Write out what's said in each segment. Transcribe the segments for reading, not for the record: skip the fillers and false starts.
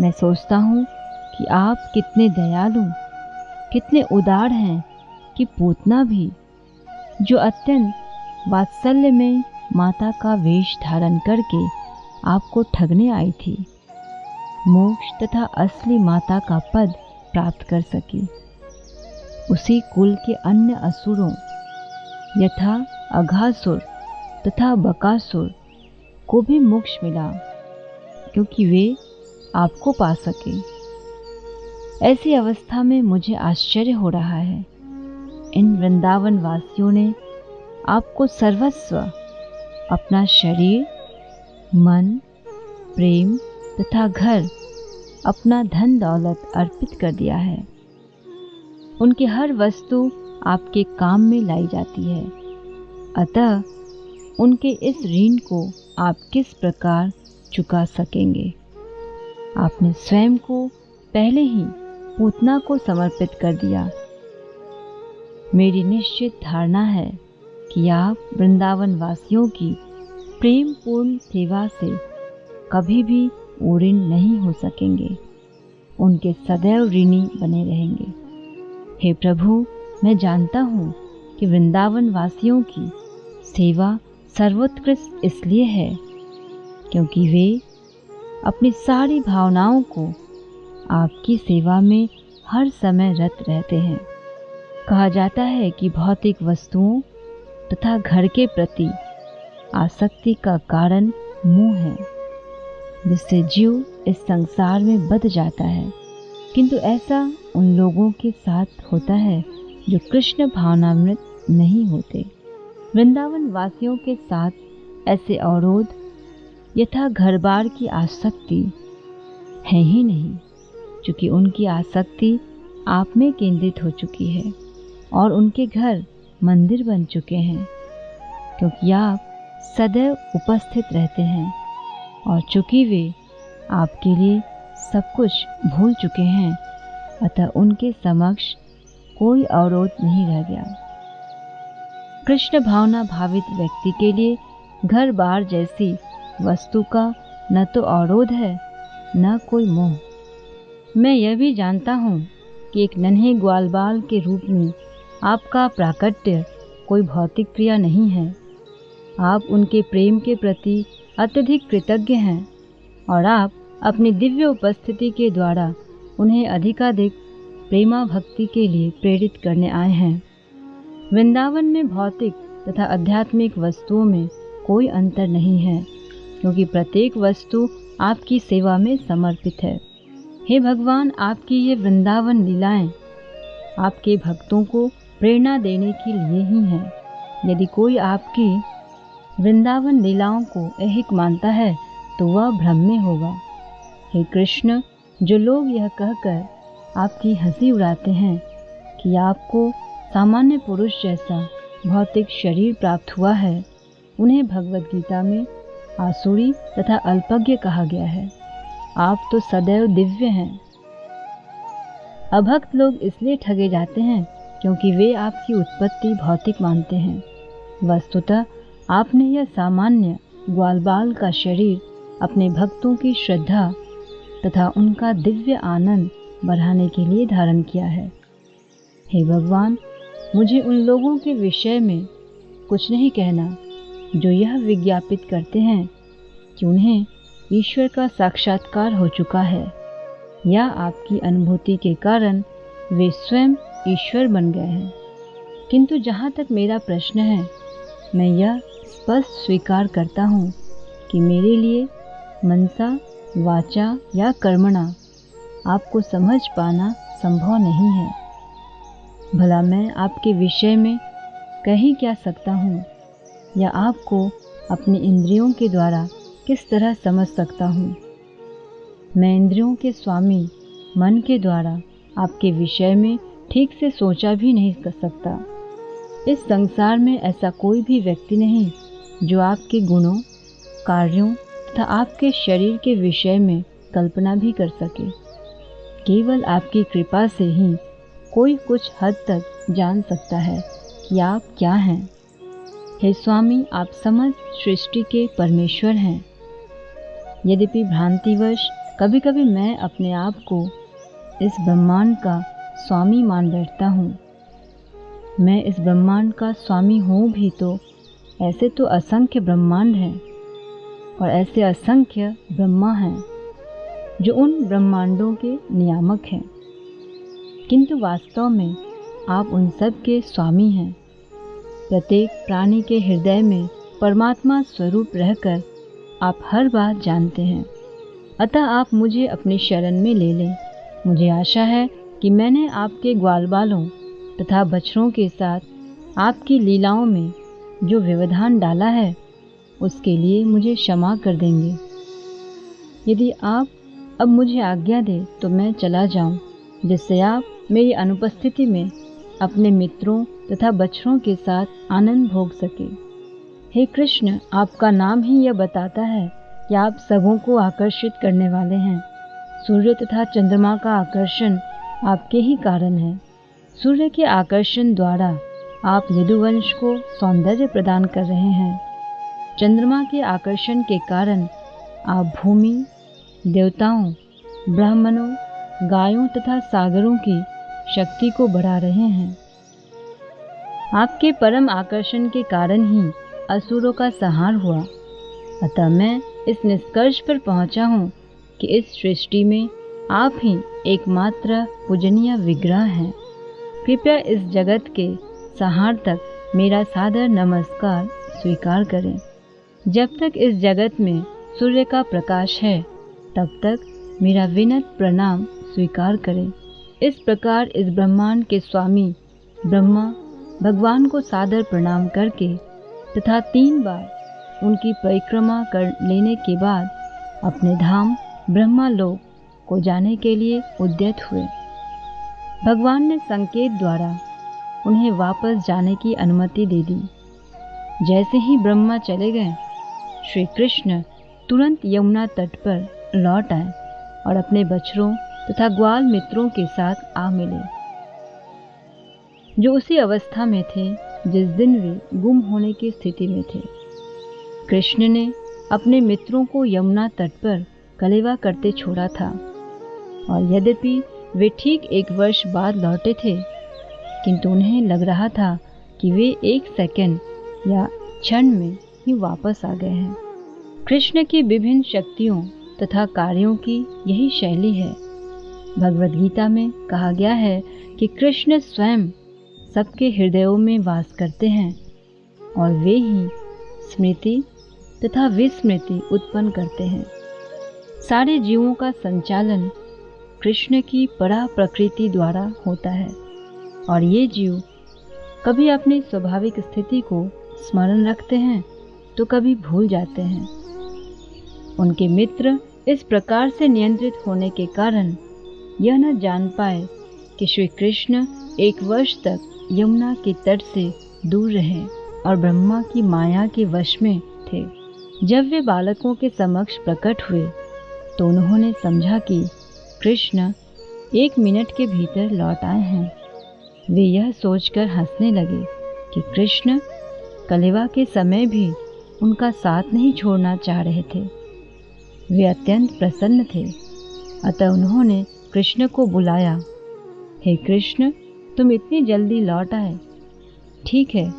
मैं सोचता हूँ कि आप कितने दयालु, कितने उदार हैं कि पूतना भी, जो अत्यंत वात्सल्य में माता का वेश धारण करके आपको ठगने आई थी, मोक्ष तथा असली माता का पद प्राप्त कर सकी। उसी कुल के अन्य असुरों यथा अघासुर तथा बकासुर को भी मोक्ष मिला, क्योंकि वे आपको पा सके। ऐसी अवस्था में मुझे आश्चर्य हो रहा है। इन वृंदावन वासियों ने आपको सर्वस्व, अपना शरीर, मन, प्रेम तथा घर, अपना धन दौलत अर्पित कर दिया है। उनकी हर वस्तु आपके काम में लाई जाती है। अतः उनके इस ऋण को आप किस प्रकार चुका सकेंगे? आपने स्वयं को पहले ही पूतना को समर्पित कर दिया। मेरी निश्चित धारणा है कि आप वृंदावन वासियों की प्रेम पूर्ण सेवा से कभी भी ऊऋण नहीं हो सकेंगे। उनके सदैव ऋणी बने रहेंगे। हे प्रभु, मैं जानता हूँ कि वृंदावन वासियों की सेवा सर्वोत्कृष्ट इसलिए है क्योंकि वे अपनी सारी भावनाओं को आपकी सेवा में हर समय रत रहते हैं। कहा जाता है कि भौतिक वस्तुओं तथा घर के प्रति आसक्ति का कारण मोह है, जिससे जीव इस संसार में बंध जाता है। किंतु ऐसा उन लोगों के साथ होता है जो कृष्ण भावनामृत नहीं होते। वृंदावन वासियों के साथ ऐसे अवरोध यथा घर बार की आसक्ति है ही नहीं, क्योंकि उनकी आसक्ति आप में केंद्रित हो चुकी है और उनके घर मंदिर बन चुके हैं, क्योंकि आप सदैव उपस्थित रहते हैं और चूंकि वे आपके लिए सब कुछ भूल चुके हैं, अतः उनके समक्ष कोई अवरोध नहीं रह गया। कृष्ण भावना भावित व्यक्ति के लिए घर बार जैसी वस्तु का न तो अवरोध है न कोई मोह। मैं यह भी जानता हूँ कि एक नन्हे ग्वाल बाल के रूप में आपका प्राकट्य कोई भौतिक क्रिया नहीं है। आप उनके प्रेम के प्रति अत्यधिक कृतज्ञ हैं और आप अपनी दिव्य उपस्थिति के द्वारा उन्हें अधिकाधिक प्रेमा भक्ति के लिए प्रेरित करने आए हैं। वृंदावन में भौतिक तथा आध्यात्मिक वस्तुओं में कोई अंतर नहीं है, क्योंकि प्रत्येक वस्तु आपकी सेवा में समर्पित है। हे भगवान, आपकी ये वृंदावन लीलाएं आपके भक्तों को प्रेरणा देने के लिए ही हैं। यदि कोई आपकी वृंदावन लीलाओं को ऐहिक मानता है तो वह भ्रम में होगा। हे कृष्ण, जो लोग यह कहकर आपकी हंसी उड़ाते हैं कि आपको सामान्य पुरुष जैसा भौतिक शरीर प्राप्त हुआ है, उन्हें भगवद गीता में आसुरी तथा अल्पज्ञ कहा गया है। आप तो सदैव दिव्य हैं। अभक्त लोग इसलिए ठगे जाते हैं क्योंकि वे आपकी उत्पत्ति भौतिक मानते हैं। वस्तुतः आपने यह सामान्य ग्वालबाल का शरीर अपने भक्तों की श्रद्धा तथा उनका दिव्य आनंद बढ़ाने के लिए धारण किया है। हे भगवान, मुझे उन लोगों के विषय में कुछ नहीं कहना जो यह विज्ञापित करते हैं कि उन्हें ईश्वर का साक्षात्कार हो चुका है या आपकी अनुभूति के कारण वे स्वयं ईश्वर बन गए हैं। किंतु जहाँ तक मेरा प्रश्न है, मैं यह स्पष्ट स्वीकार करता हूँ कि मेरे लिए मनसा, वाचा या कर्मणा आपको समझ पाना संभव नहीं है। भला मैं आपके विषय में कहीं क्या सकता हूँ या आपको अपनी इंद्रियों के द्वारा किस तरह समझ सकता हूँ। मैं इंद्रियों के स्वामी मन के द्वारा आपके विषय में ठीक से सोचा भी नहीं कर सकता। इस संसार में ऐसा कोई भी व्यक्ति नहीं जो आपके गुणों, कार्यों तथा आपके शरीर के विषय में कल्पना भी कर सके। केवल आपकी कृपा से ही कोई कुछ हद तक जान सकता है कि आप क्या हैं। हे स्वामी, आप समस्त सृष्टि के परमेश्वर हैं। यद्यपि भ्रांतिवश कभी कभी मैं अपने आप को इस ब्रह्मांड का स्वामी मान बैठता हूँ। मैं इस ब्रह्मांड का स्वामी हूँ भी तो ऐसे तो असंख्य ब्रह्मांड हैं और ऐसे असंख्य ब्रह्मा हैं जो उन ब्रह्मांडों के नियामक हैं, किंतु वास्तव में आप उन सब के स्वामी हैं। प्रत्येक प्राणी के हृदय में परमात्मा स्वरूप रहकर आप हर बात जानते हैं। अतः आप मुझे अपनी शरण में ले लें। मुझे आशा है कि मैंने आपके ग्वाल बालों तथा बछड़ों के साथ आपकी लीलाओं में जो व्यवधान डाला है उसके लिए मुझे क्षमा कर देंगे। यदि आप अब मुझे आज्ञा दें तो मैं चला जाऊं, जिससे आप मेरी अनुपस्थिति में अपने मित्रों तथा बछड़ों के साथ आनंद भोग सके। हे कृष्ण, आपका नाम ही यह बताता है कि आप सबों को आकर्षित करने वाले हैं। सूर्य तथा चंद्रमा का आकर्षण आपके ही कारण है। सूर्य के आकर्षण द्वारा आप यदुवंश को सौंदर्य प्रदान कर रहे हैं। चंद्रमा के आकर्षण के कारण आप भूमि, देवताओं, ब्राह्मणों, गायों तथा सागरों की शक्ति को बढ़ा रहे हैं। आपके परम आकर्षण के कारण ही असुरों का संहार हुआ। अतः मैं इस निष्कर्ष पर पहुंचा हूँ कि इस सृष्टि में आप ही एकमात्र पूजनीय विग्रह हैं। कृपया इस जगत के संहार तक मेरा सादर नमस्कार स्वीकार करें। जब तक इस जगत में सूर्य का प्रकाश है तब तक मेरा विनम्र प्रणाम स्वीकार करें। इस प्रकार इस ब्रह्मांड के स्वामी ब्रह्मा भगवान को सादर प्रणाम करके तथा 3 बार उनकी परिक्रमा कर लेने के बाद अपने धाम ब्रह्मालोक को जाने के लिए उद्यत हुए। भगवान ने संकेत द्वारा उन्हें वापस जाने की अनुमति दे दी। जैसे ही ब्रह्मा चले गए, श्री कृष्ण तुरंत यमुना तट पर लौट आए और अपने बछड़ों तथा ग्वाल मित्रों के साथ आ मिले, जो उसी अवस्था में थे जिस दिन वे गुम होने की स्थिति में थे। कृष्ण ने अपने मित्रों को यमुना तट पर कलेवा करते छोड़ा था और यद्यपि वे ठीक 1 वर्ष बाद लौटे थे, किंतु उन्हें लग रहा था कि वे 1 सेकंड या क्षण में ही वापस आ गए हैं। कृष्ण की विभिन्न शक्तियों तथा कार्यों की यही शैली है। भगवद गीता में कहा गया है कि कृष्ण स्वयं सबके हृदयों में वास करते हैं और वे ही स्मृति तथा विस्मृति उत्पन्न करते हैं। सारे जीवों का संचालन कृष्ण की परा प्रकृति द्वारा होता है और ये जीव कभी अपनी स्वाभाविक स्थिति को स्मरण रखते हैं तो कभी भूल जाते हैं। उनके मित्र इस प्रकार से नियंत्रित होने के कारण यह न जान पाए कि श्री कृष्ण 1 वर्ष तक यमुना के तट से दूर रहे और ब्रह्मा की माया के वश में थे। जब वे बालकों के समक्ष प्रकट हुए तो उन्होंने समझा कि कृष्ण 1 मिनट के भीतर लौट आए हैं। वे यह सोचकर हंसने लगे कि कृष्ण कलेवा के समय भी उनका साथ नहीं छोड़ना चाह रहे थे। वे अत्यंत प्रसन्न थे। अतः उन्होंने कृष्ण को बुलाया। हे कृष्ण, तुम इतनी जल्दी लौट आए। ठीक है,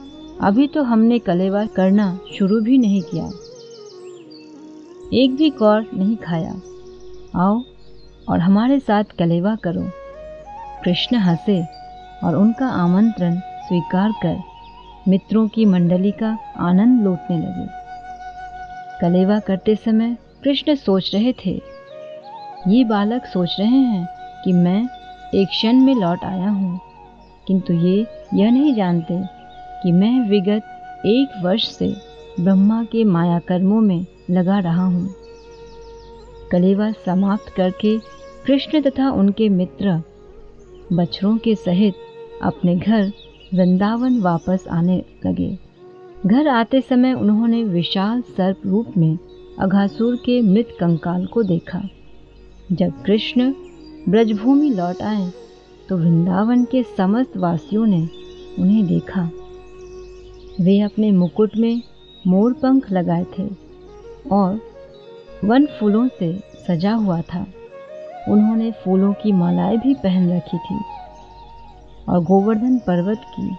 अभी तो हमने कलेवा करना शुरू भी नहीं किया, एक भी कौर नहीं खाया। आओ और हमारे साथ कलेवा करो। कृष्ण हंसे और उनका आमंत्रण स्वीकार कर मित्रों की मंडली का आनंद लूटने लगे। कलेवा करते समय कृष्ण सोच रहे थे, ये बालक सोच रहे हैं कि मैं एक क्षण में लौट आया हूँ, किंतु ये यह नहीं जानते कि मैं विगत 1 वर्ष से ब्रह्मा के माया कर्मों में लगा रहा हूँ। कलेवा समाप्त करके कृष्ण तथा उनके मित्र बछड़ों के सहित अपने घर वृंदावन वापस आने लगे। घर आते समय उन्होंने विशाल सर्प रूप में अघासुर के मृत कंकाल को देखा। जब कृष्ण ब्रजभूमि लौट आए तो वृंदावन के समस्त वासियों ने उन्हें देखा। वे अपने मुकुट में मोर पंख लगाए थे और वन फूलों से सजा हुआ था। उन्होंने फूलों की मालाएं भी पहन रखी थी और गोवर्धन पर्वत की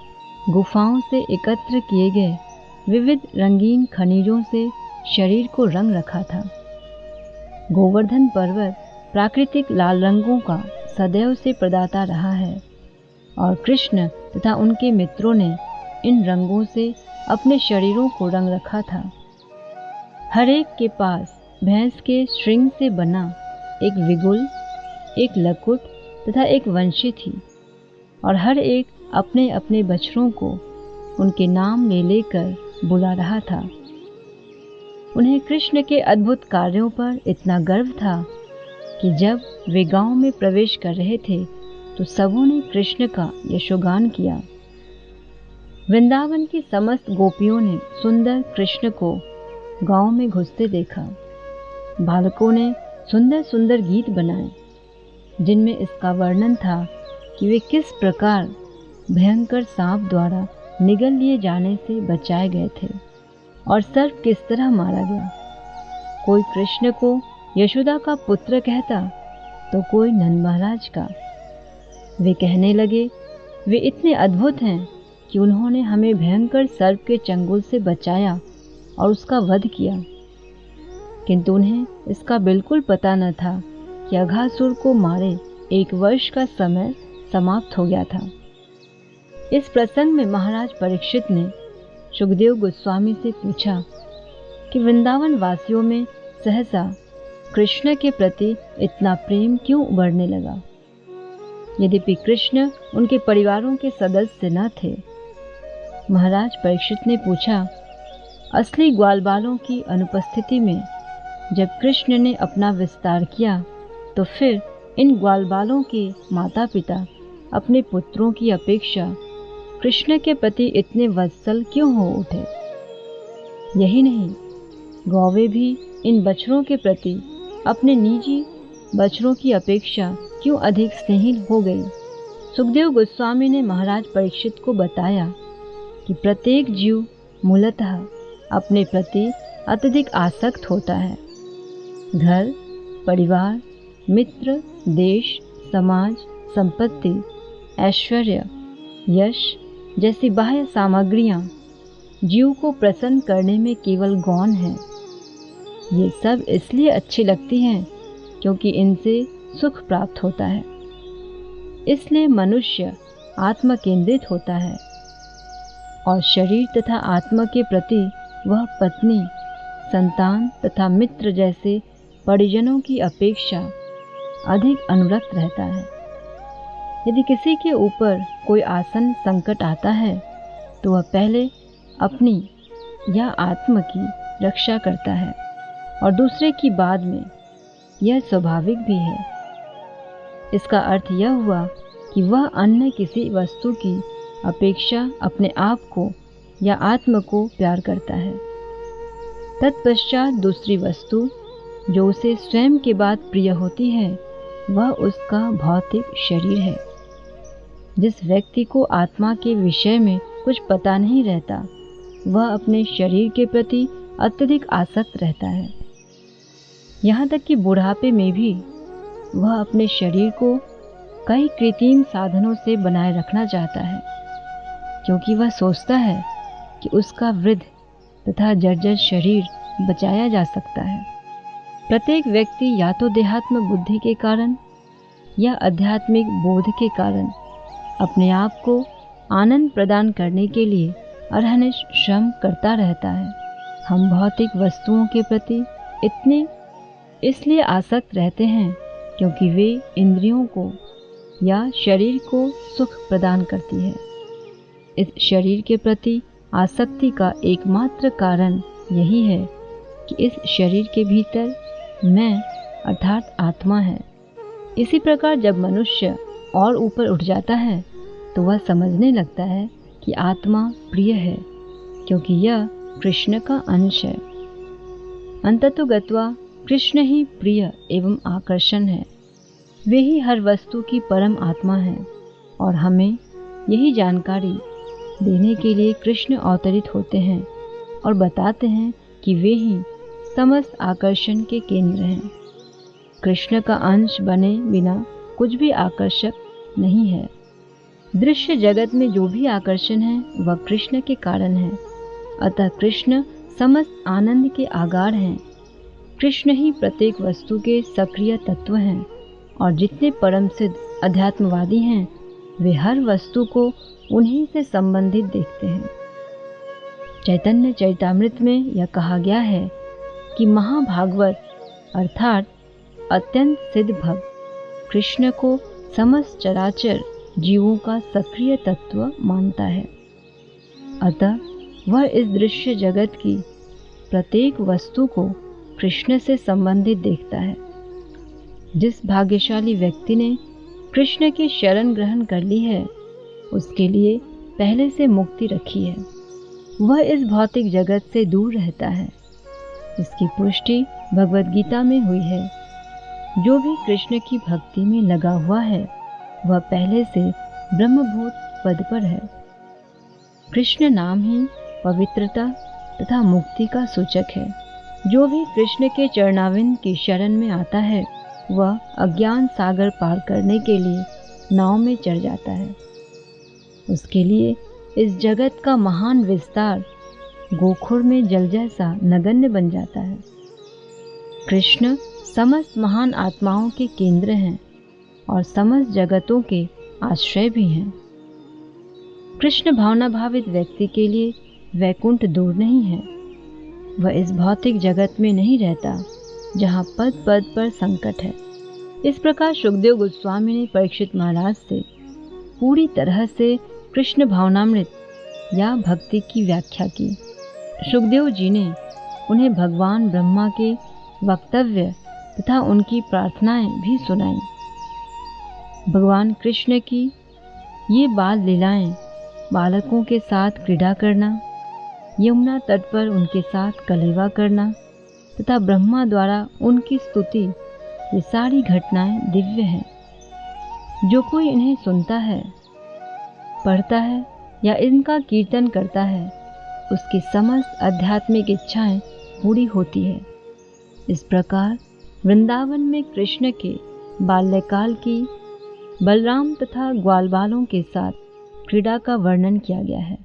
गुफाओं से एकत्र किए गए विविध रंगीन खनिजों से शरीर को रंग रखा था। गोवर्धन पर्वत प्राकृतिक लाल रंगों का सदैव से प्रदाता रहा है और कृष्ण तथा उनके मित्रों ने इन रंगों से अपने शरीरों को रंग रखा था। हर एक के पास भैंस के श्रृंग से बना एक विगुल, एक लकुट तथा एक वंशी थी और हर एक अपने अपने बछड़ों को उनके नाम ले लेकर बुला रहा था। उन्हें कृष्ण के अद्भुत कार्यों पर इतना गर्व था कि जब वे गांव में प्रवेश कर रहे थे तो सबों ने कृष्ण का यशोगान किया। वृंदावन की समस्त गोपियों ने सुंदर कृष्ण को गांव में घुसते देखा। बालकों ने सुंदर सुंदर गीत बनाए जिनमें इसका वर्णन था कि वे किस प्रकार भयंकर सांप द्वारा निगल लिए जाने से बचाए गए थे और सर्प किस तरह मारा गया। कोई कृष्ण को यशोदा का पुत्र कहता तो कोई नंद महाराज का। वे कहने लगे, वे इतने अद्भुत हैं कि उन्होंने हमें भयंकर सर्प के चंगुल से बचाया और उसका वध किया। किंतु उन्हें इसका बिल्कुल पता न था कि अघासुर को मारे 1 वर्ष का समय समाप्त हो गया था। इस प्रसंग में महाराज परीक्षित ने सुखदेव गोस्वामी से पूछा कि वृंदावन वासियों में सहसा कृष्ण के प्रति इतना प्रेम क्यों उभरने लगा। यद्यपि कृष्ण उनके परिवारों के सदस्य न थे। महाराज परीक्षित ने पूछा, असली ग्वालबालों की अनुपस्थिति में जब कृष्ण ने अपना विस्तार किया तो फिर इन ग्वालबालों के माता पिता अपने पुत्रों की अपेक्षा कृष्ण के प्रति इतने वत्सल क्यों हो उठे। यही नहीं, गौवें भी इन बछड़ों के प्रति अपने निजी बछड़ों की अपेक्षा क्यों अधिक स्नेही हो गई। सुखदेव गोस्वामी ने महाराज परीक्षित को बताया कि प्रत्येक जीव मूलतः अपने प्रति अत्यधिक आसक्त होता है। घर, परिवार, मित्र, देश, समाज, संपत्ति, ऐश्वर्य, यश जैसी बाह्य सामग्रियां जीव को प्रसन्न करने में केवल गौण हैं। ये सब इसलिए अच्छी लगती हैं क्योंकि इनसे सुख प्राप्त होता है। इसलिए मनुष्य आत्म केंद्रित होता है और शरीर तथा आत्मा के प्रति वह पत्नी, संतान तथा मित्र जैसे परिजनों की अपेक्षा अधिक अनुरक्त रहता है। यदि किसी के ऊपर कोई आसन संकट आता है तो वह पहले अपनी या आत्मा की रक्षा करता है और दूसरे की बाद में। यह स्वाभाविक भी है। इसका अर्थ यह हुआ कि वह अन्य किसी वस्तु की अपेक्षा अपने आप को या आत्मा को प्यार करता है। तत्पश्चात दूसरी वस्तु जो उसे स्वयं के बाद प्रिय होती है वह उसका भौतिक शरीर है। जिस व्यक्ति को आत्मा के विषय में कुछ पता नहीं रहता वह अपने शरीर के प्रति अत्यधिक आसक्त रहता है। यहाँ तक कि बुढ़ापे में भी वह अपने शरीर को कई कृत्रिम साधनों से बनाए रखना चाहता है क्योंकि वह सोचता है कि उसका वृद्ध तथा जर्जर शरीर बचाया जा सकता है। प्रत्येक व्यक्ति या तो देहात्म बुद्धि के कारण या आध्यात्मिक बोध के कारण अपने आप को आनंद प्रदान करने के लिए अहरनिश श्रम करता रहता है। हम भौतिक वस्तुओं के प्रति इतने इसलिए आसक्त रहते हैं क्योंकि वे इंद्रियों को या शरीर को सुख प्रदान करती है। इस शरीर के प्रति आसक्ति का एकमात्र कारण यही है कि इस शरीर के भीतर मैं अर्थात आत्मा है। इसी प्रकार जब मनुष्य और ऊपर उठ जाता है तो वह समझने लगता है कि आत्मा प्रिय है क्योंकि यह कृष्ण का अंश है। अंततोगत्वा कृष्ण ही प्रिय एवं आकर्षण है। वे ही हर वस्तु की परम आत्मा है और हमें यही जानकारी देने के लिए कृष्ण अवतरित होते हैं और बताते हैं कि वे ही समस्त आकर्षण के केंद्र हैं। कृष्ण का अंश बने बिना कुछ भी आकर्षक नहीं है। दृश्य जगत में जो भी आकर्षण है वह कृष्ण के कारण है। अतः कृष्ण समस्त आनंद के आगार हैं। कृष्ण ही प्रत्येक वस्तु के सक्रिय तत्व हैं और जितने परम सिद्ध अध्यात्मवादी हैं वे हर वस्तु को उन्हीं से संबंधित देखते हैं। चैतन्य चरितामृत में यह कहा गया है कि महाभागवत अर्थात अत्यंत सिद्ध भक्त कृष्ण को समस्त चराचर जीवों का सक्रिय तत्व मानता है। अतः वह इस दृश्य जगत की प्रत्येक वस्तु को कृष्ण से संबंधित देखता है। जिस भाग्यशाली व्यक्ति ने कृष्ण की शरण ग्रहण कर ली है उसके लिए पहले से मुक्ति रखी है। वह इस भौतिक जगत से दूर रहता है। इसकी पुष्टि भगवद गीता में हुई है। जो भी कृष्ण की भक्ति में लगा हुआ है वह पहले से ब्रह्मभूत पद पर है। कृष्ण नाम ही पवित्रता तथा मुक्ति का सूचक है। जो भी कृष्ण के चरणाविंद की शरण में आता है वह अज्ञान सागर पार करने के लिए नाव में चढ़ जाता है। उसके लिए इस जगत का महान विस्तार गोखुर में जल जैसा नगण्य बन जाता है। कृष्ण समस्त महान आत्माओं के केंद्र हैं और समस्त जगतों के आश्रय भी हैं। कृष्ण भावना भावित व्यक्ति के लिए वैकुंठ दूर नहीं है। वह इस भौतिक जगत में नहीं रहता जहाँ पद पद पर संकट है। इस प्रकार सुखदेव गोस्वामी ने परीक्षित महाराज से पूरी तरह से कृष्ण भावनामृत या भक्ति की व्याख्या की। सुखदेव जी ने उन्हें भगवान ब्रह्मा के वक्तव्य तथा उनकी प्रार्थनाएं भी सुनाई। भगवान कृष्ण की ये बाल लीलाएं, बालकों के साथ क्रीड़ा करना, यमुना तट पर उनके साथ कलेवा करना तथा ब्रह्मा द्वारा उनकी स्तुति, ये सारी घटनाएं दिव्य हैं। जो कोई इन्हें सुनता है, पढ़ता है या इनका कीर्तन करता है उसकी समस्त आध्यात्मिक इच्छाएं पूरी होती है। इस प्रकार वृंदावन में कृष्ण के बाल्यकाल की बलराम तथा ग्वालबालों के साथ क्रीड़ा का वर्णन किया गया है।